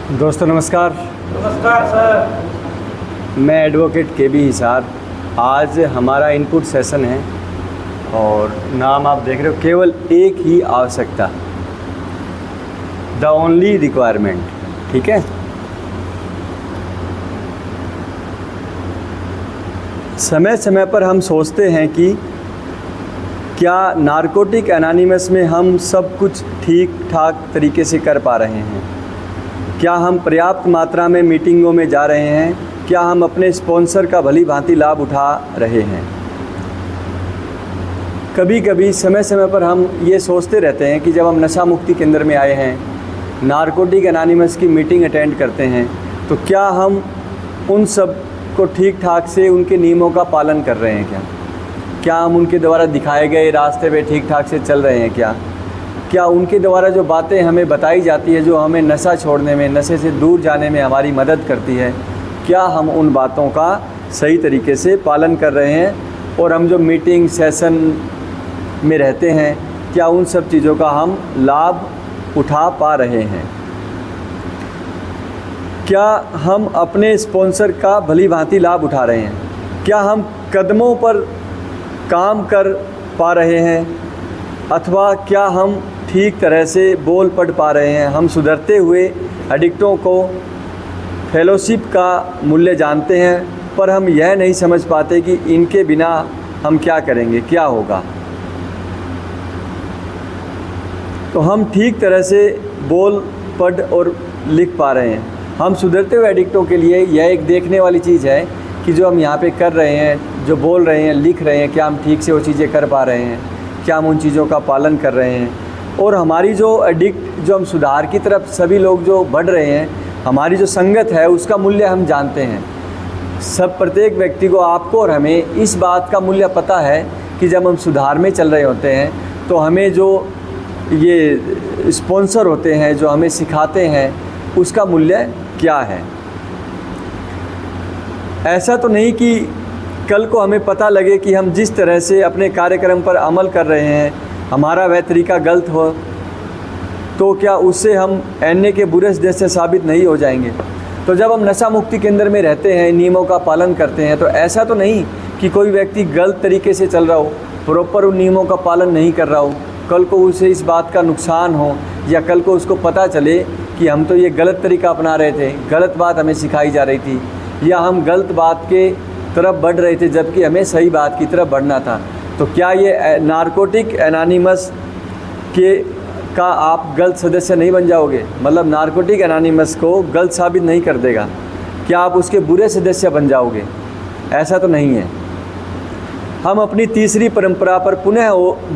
दोस्तों नमस्कार। नमस्कार सर। मैं एडवोकेट KB हिसार। आज हमारा इनपुट सेशन है और नाम आप देख रहे हो, केवल एक ही आवश्यकता, द ओनली रिक्वायरमेंट। ठीक है। समय समय पर हम सोचते हैं कि क्या नारकोटिक एनोनिमस में हम सब कुछ ठीक ठाक तरीके से कर पा रहे हैं? क्या हम पर्याप्त मात्रा में मीटिंगों में जा रहे हैं? क्या हम अपने स्पॉन्सर का भली भांति लाभ उठा रहे हैं? कभी कभी समय समय पर हम ये सोचते रहते हैं कि जब हम नशा मुक्ति केंद्र में आए हैं, नारकोटिक एनोनिमस की मीटिंग अटेंड करते हैं, तो क्या हम उन सब को ठीक ठाक से उनके नियमों का पालन कर रहे हैं? क्या हम उनके द्वारा दिखाए गए रास्ते पे ठीक ठाक से चल रहे हैं? क्या उनके द्वारा जो बातें हमें बताई जाती है, जो हमें नशा छोड़ने में, नशे से दूर जाने में हमारी मदद करती है, क्या हम उन बातों का सही तरीके से पालन कर रहे हैं? और हम जो मीटिंग सेशन में रहते हैं, क्या उन सब चीज़ों का हम लाभ उठा पा रहे हैं? क्या हम अपने स्पॉन्सर का भली भांति लाभ उठा रहे हैं? क्या हम कदमों पर काम कर पा रहे हैं? अथवा क्या हम ठीक तरह से बोल पढ़ पा रहे हैं? हम सुधरते हुए एडिक्टों को फेलोशिप का मूल्य जानते हैं, पर हम यह नहीं समझ पाते कि इनके बिना हम क्या करेंगे, क्या होगा। तो हम ठीक तरह से बोल पढ़ और लिख पा रहे हैं। हम सुधरते हुए एडिक्टों के लिए यह एक देखने वाली चीज़ है कि जो हम यहाँ पे कर रहे हैं, जो बोल रहे हैं, लिख रहे हैं, क्या हम ठीक से वो चीज़ें कर पा रहे हैं? क्या हम उन चीज़ों का पालन कर रहे हैं? और हमारी जो एडिक्ट, जो हम सुधार की तरफ सभी लोग जो बढ़ रहे हैं, हमारी जो संगत है उसका मूल्य हम जानते हैं। सब प्रत्येक व्यक्ति को, आपको और हमें इस बात का मूल्य पता है कि जब हम सुधार में चल रहे होते हैं तो हमें जो ये स्पॉन्सर होते हैं, जो हमें सिखाते हैं, उसका मूल्य क्या है। ऐसा तो नहीं कि कल को हमें पता लगे कि हम जिस तरह से अपने कार्यक्रम पर अमल कर रहे हैं, हमारा वह तरीका गलत हो, तो क्या उससे हम NA के बुरे सदस्य साबित नहीं हो जाएंगे? तो जब हम नशा मुक्ति केंद्र में रहते हैं, नियमों का पालन करते हैं, तो ऐसा तो नहीं कि कोई व्यक्ति गलत तरीके से चल रहा हो, प्रॉपर उन नियमों का पालन नहीं कर रहा हो, कल को उसे इस बात का नुकसान हो, या कल को उसको पता चले कि हम तो ये गलत तरीका अपना रहे थे, गलत बात हमें सिखाई जा रही थी, या हम गलत बात के तरफ बढ़ रहे थे जबकि हमें सही बात की तरफ बढ़ना था। तो क्या ये नारकोटिक एनोनिमस का आप गलत सदस्य नहीं बन जाओगे? मतलब नारकोटिक एनोनिमस को गलत साबित नहीं कर देगा, क्या आप उसके बुरे सदस्य बन जाओगे? ऐसा तो नहीं है। हम अपनी तीसरी परंपरा पर पुनः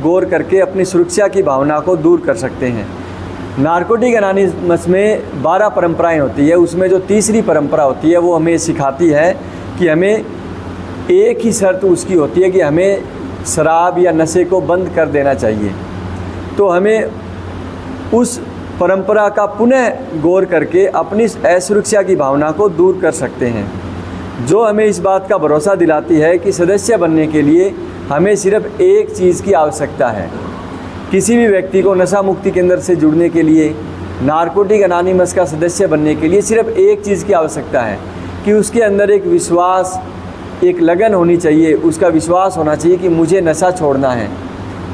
गौर करके अपनी सुरक्षा की भावना को दूर कर सकते हैं। नारकोटिक एनोनिमस में 12 परंपराएं होती है, उसमें जो तीसरी परंपरा होती है वो हमें सिखाती है कि हमें एक ही शर्त उसकी होती है कि हमें शराब या नशे को बंद कर देना चाहिए। तो हमें उस परंपरा का पुनः गौर करके अपनी असुरक्षा की भावना को दूर कर सकते हैं, जो हमें इस बात का भरोसा दिलाती है कि सदस्य बनने के लिए हमें सिर्फ एक चीज़ की आवश्यकता है। किसी भी व्यक्ति को नशा मुक्ति केंद्र से जुड़ने के लिए, नारकोटिक एनोनिमस का सदस्य बनने के लिए सिर्फ एक चीज़ की आवश्यकता है कि उसके अंदर एक विश्वास, एक लगन होनी चाहिए। उसका विश्वास होना चाहिए कि मुझे नशा छोड़ना है,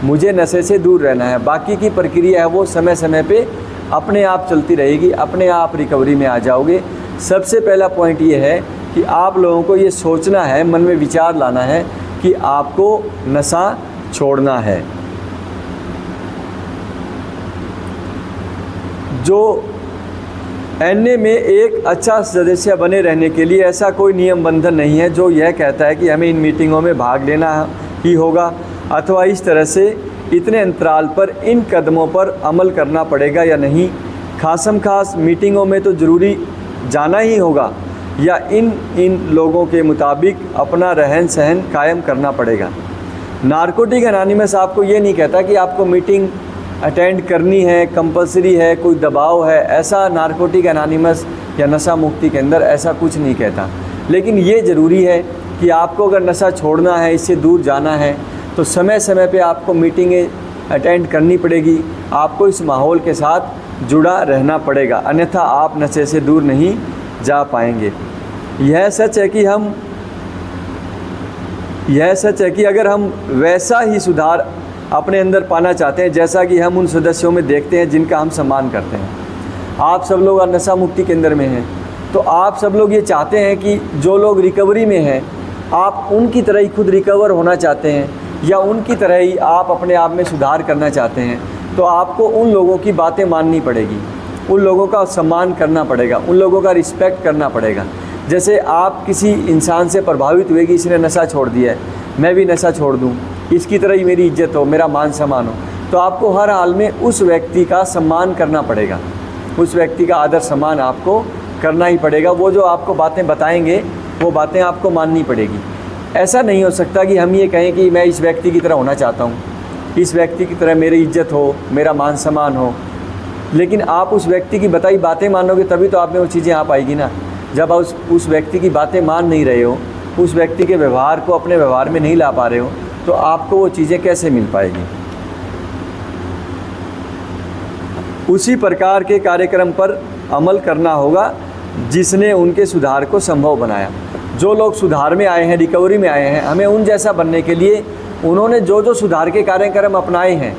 मुझे नशे से दूर रहना है। बाकी की प्रक्रिया है वो समय समय पे अपने आप चलती रहेगी, अपने आप रिकवरी में आ जाओगे। सबसे पहला पॉइंट ये है कि आप लोगों को ये सोचना है, मन में विचार लाना है कि आपको नशा छोड़ना है। जो NA में एक अच्छा सदस्य बने रहने के लिए ऐसा कोई नियम बंधन नहीं है जो यह कहता है कि हमें इन मीटिंगों में भाग लेना ही होगा, अथवा इस तरह से इतने अंतराल पर इन कदमों पर अमल करना पड़ेगा या नहीं। खासम खास मीटिंगों में तो ज़रूरी जाना ही होगा, या इन लोगों के मुताबिक अपना रहन सहन कायम करना पड़ेगा। नारकोटिक एनोनिमस आपको ये नहीं कहता कि आपको मीटिंग अटेंड करनी है, कंपलसरी है, कोई दबाव है। ऐसा नारकोटिक एनोनिमस या नशा मुक्ति के अंदर ऐसा कुछ नहीं कहता। लेकिन ये ज़रूरी है कि आपको अगर नशा छोड़ना है, इससे दूर जाना है, तो समय समय पे आपको मीटिंगें अटेंड करनी पड़ेगी। आपको इस माहौल के साथ जुड़ा रहना पड़ेगा, अन्यथा आप नशे से दूर नहीं जा पाएंगे। यह सच है कि अगर हम वैसा ही सुधार अपने अंदर पाना चाहते हैं जैसा कि हम उन सदस्यों में देखते हैं जिनका हम सम्मान करते हैं। आप सब लोग नशा मुक्ति केंद्र में हैं, तो आप सब लोग ये चाहते हैं कि जो लोग रिकवरी में हैं आप उनकी तरह ही खुद रिकवर होना चाहते हैं, या उनकी तरह ही आप अपने आप में सुधार करना चाहते हैं, तो आपको उन लोगों की बातें माननी पड़ेगी, उन लोगों का सम्मान करना पड़ेगा, उन लोगों का रिस्पेक्ट करना पड़ेगा। जैसे आप किसी इंसान से प्रभावित हुए कि इसने नशा छोड़ दिया है, मैं भी नशा छोड़ दूं, इसकी तरह ही मेरी इज्जत हो, मेरा मान सम्मान हो, तो आपको हर हाल में उस व्यक्ति का सम्मान करना पड़ेगा, उस व्यक्ति का आदर सम्मान आपको करना ही पड़ेगा। वो जो आपको बातें बताएंगे वो बातें आपको माननी पड़ेगी। ऐसा नहीं हो सकता कि हम ये कहें कि मैं इस व्यक्ति की तरह होना चाहता हूँ, इस व्यक्ति की तरह मेरी इज्जत हो, मेरा मान सम्मान हो, लेकिन आप उस व्यक्ति की बताई बातें मानोगे तभी तो आप में वो चीज़ें आ पाएगी ना। जब आप उस व्यक्ति की बातें मान नहीं रहे हो, उस व्यक्ति के व्यवहार को अपने व्यवहार में नहीं ला पा रहे हो, तो आपको वो चीज़ें कैसे मिल पाएगी। उसी प्रकार के कार्यक्रम पर अमल करना होगा जिसने उनके सुधार को संभव बनाया। जो लोग सुधार में आए हैं, रिकवरी में आए हैं, हमें उन जैसा बनने के लिए उन्होंने जो सुधार के कार्यक्रम अपनाए हैं,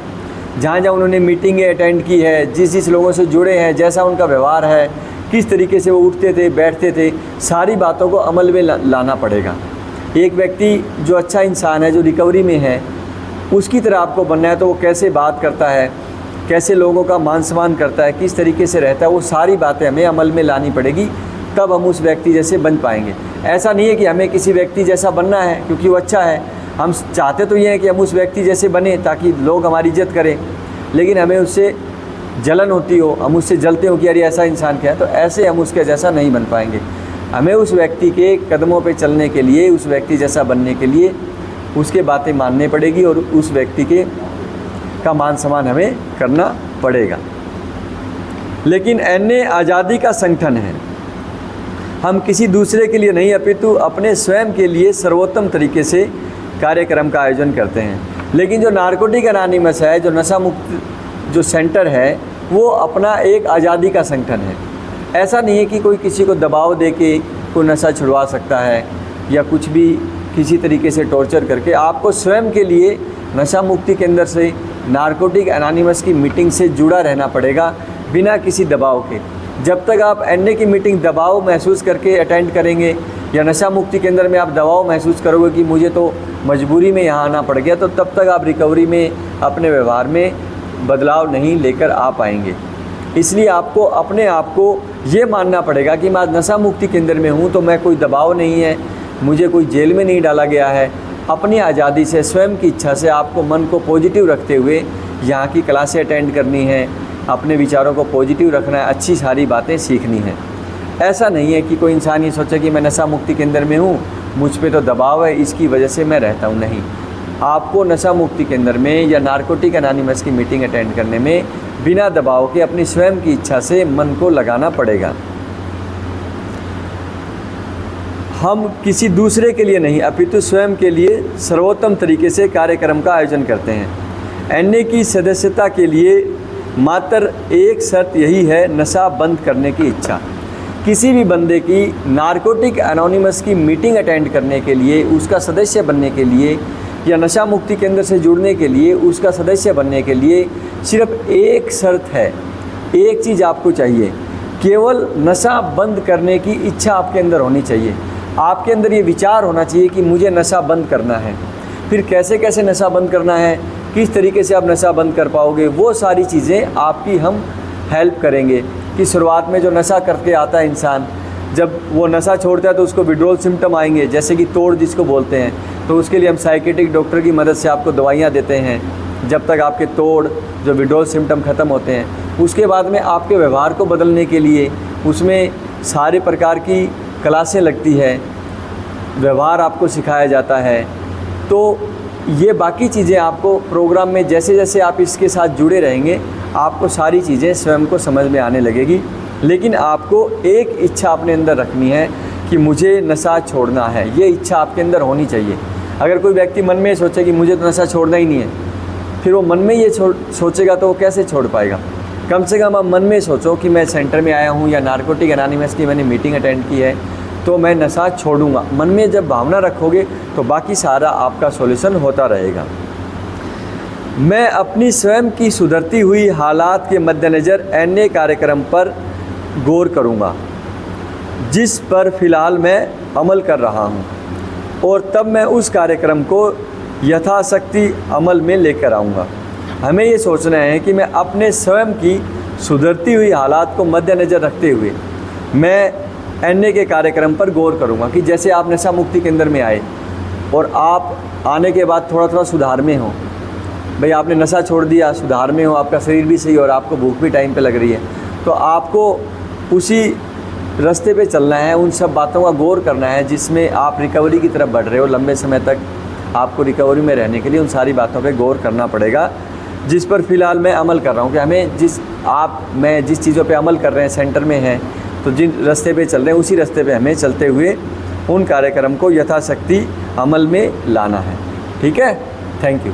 जहाँ उन्होंने मीटिंगें अटेंड की है, जिस लोगों से जुड़े हैं, जैसा उनका व्यवहार है, किस तरीके से वो उठते थे, बैठते थे, सारी बातों को अमल में लाना पड़ेगा। एक व्यक्ति जो अच्छा इंसान है, जो रिकवरी में है, उसकी तरह आपको बनना है, तो वो कैसे बात करता है, कैसे लोगों का मान सम्मान करता है, किस तरीके से रहता है, वो सारी बातें हमें अमल में लानी पड़ेगी, तब हम उस व्यक्ति जैसे बन पाएंगे। ऐसा नहीं है कि हमें किसी व्यक्ति जैसा बनना है क्योंकि वो अच्छा है, हम चाहते तो ये हैं कि हम उस व्यक्ति जैसे बने ताकि लोग हमारी इज्जत करें, लेकिन हमें उससे जलन होती हो, हम उससे जलते हो कि यार ऐसा इंसान क्या है, तो ऐसे हम उसके जैसा नहीं बन पाएंगे। हमें उस व्यक्ति के कदमों पे चलने के लिए, उस व्यक्ति जैसा बनने के लिए उसके बातें माननी पड़ेगी और उस व्यक्ति का मान सम्मान हमें करना पड़ेगा। लेकिन एनए आज़ादी का संगठन है, हम किसी दूसरे के लिए नहीं अपितु अपने स्वयं के लिए सर्वोत्तम तरीके से कार्यक्रम का आयोजन करते हैं। लेकिन जो नारकोटिक एनोनिमस है, जो नशा मुक्त जो सेंटर है, वो अपना एक आज़ादी का संगठन है। ऐसा नहीं है कि कोई किसी को दबाव दे के कोई नशा छुड़वा सकता है या कुछ भी किसी तरीके से टॉर्चर करके। आपको स्वयं के लिए नशा मुक्ति केंद्र से, नारकोटिक एनोनिमस की मीटिंग से जुड़ा रहना पड़ेगा बिना किसी दबाव के। जब तक आप एनए की मीटिंग दबाव महसूस करके अटेंड करेंगे या नशा मुक्ति केंद्र में आप दबाव महसूस करोगे कि मुझे तो मजबूरी में यहाँ आना पड़ गया, तो तब तक आप रिकवरी में अपने व्यवहार में बदलाव नहीं लेकर आ पाएंगे। इसलिए आपको अपने आप को ये मानना पड़ेगा कि मैं आज नशा मुक्ति केंद्र में हूँ तो मैं कोई दबाव नहीं है, मुझे कोई जेल में नहीं डाला गया है। अपनी आज़ादी से, स्वयं की इच्छा से आपको मन को पॉजिटिव रखते हुए यहाँ की क्लासें अटेंड करनी है, अपने विचारों को पॉजिटिव रखना है, अच्छी सारी बातें सीखनी है। ऐसा नहीं है कि कोई इंसान ये सोचे कि मैं नशा मुक्ति केंद्र में हूँ, मुझ पे तो दबाव है, इसकी वजह से मैं रहता हूँ। नहीं, आपको नशा मुक्ति केंद्र में या नारकोटिक एनोनिमस की मीटिंग अटेंड करने में बिना दबाव के अपनी स्वयं की इच्छा से मन को लगाना पड़ेगा। हम किसी दूसरे के लिए नहीं अपितु स्वयं के लिए सर्वोत्तम तरीके से कार्यक्रम का आयोजन करते हैं। एनए की सदस्यता के लिए मात्र एक शर्त यही है, नशा बंद करने की इच्छा। किसी भी बंदे की नारकोटिक एनोनिमस की मीटिंग अटेंड करने के लिए, उसका सदस्य बनने के लिए या नशा मुक्ति केंद्र से जुड़ने के लिए, उसका सदस्य बनने के लिए सिर्फ एक शर्त है, एक चीज़ आपको चाहिए, केवल नशा बंद करने की इच्छा आपके अंदर होनी चाहिए। आपके अंदर ये विचार होना चाहिए कि मुझे नशा बंद करना है। फिर कैसे कैसे नशा बंद करना है, किस तरीके से आप नशा बंद कर पाओगे, वो सारी चीज़ें आपकी हम हेल्प करेंगे। कि शुरुआत में जो नशा करके आता है इंसान, जब वो नशा छोड़ता है तो उसको विड्रॉल सिम्टम आएंगे, जैसे कि तोड़ जिसको बोलते हैं, तो उसके लिए हम साइकेट्रिक डॉक्टर की मदद से आपको दवाइयाँ देते हैं जब तक आपके तोड़ जो विड्रॉल सिम्टम ख़त्म होते हैं। उसके बाद में आपके व्यवहार को बदलने के लिए उसमें सारे प्रकार की क्लासें लगती है, व्यवहार आपको सिखाया जाता है। तो ये बाकी चीज़ें आपको प्रोग्राम में जैसे जैसे आप इसके साथ जुड़े रहेंगे, आपको सारी चीज़ें स्वयं को समझ में आने लगेगी। लेकिन आपको एक इच्छा अपने अंदर रखनी है कि मुझे नशा छोड़ना है, ये इच्छा आपके अंदर होनी चाहिए। अगर कोई व्यक्ति मन में सोचे कि मुझे तो नशा छोड़ना ही नहीं है, फिर वो मन में ये सोचेगा तो वो कैसे छोड़ पाएगा। कम से कम आप मन में सोचो कि मैं सेंटर में आया हूँ या नारकोटिक एनोनिमस की मैंने मीटिंग अटेंड की है तो मैं नशा छोड़ूंगा। मन में जब भावना रखोगे तो बाकी सारा आपका सॉल्यूशन होता रहेगा। मैं अपनी स्वयं की सुधरती हुई हालात के मद्देनज़र एनए कार्यक्रम पर गौर करूँगा जिस पर फ़िलहाल मैं अमल कर रहा हूँ, और तब मैं उस कार्यक्रम को यथाशक्ति अमल में लेकर आऊँगा। हमें ये सोचना है कि मैं अपने स्वयं की सुधरती हुई हालात को मद्देनज़र रखते हुए मैं एनए के कार्यक्रम पर गौर करूँगा कि जैसे आप नशा मुक्ति केंद्र में आए और आप आने के बाद थोड़ा थोड़ा सुधार में हो, भाई आपने नशा छोड़ दिया, सुधार में हो, आपका शरीर भी सही और आपको भूख भी टाइम पे लग रही है, तो आपको उसी रास्ते पे चलना है, उन सब बातों का गौर करना है जिसमें आप रिकवरी की तरफ बढ़ रहे हो। लंबे समय तक आपको रिकवरी में रहने के लिए उन सारी बातों पे गौर करना पड़ेगा जिस पर फ़िलहाल मैं अमल कर रहा हूँ कि हमें मैं जिस चीज़ों पे अमल कर रहे हैं, सेंटर में हैं तो जिन रास्ते पे चल रहे हैं उसी रास्ते पे हमें चलते हुए उन कार्यक्रम को यथाशक्ति अमल में लाना है। ठीक है, थैंक यू।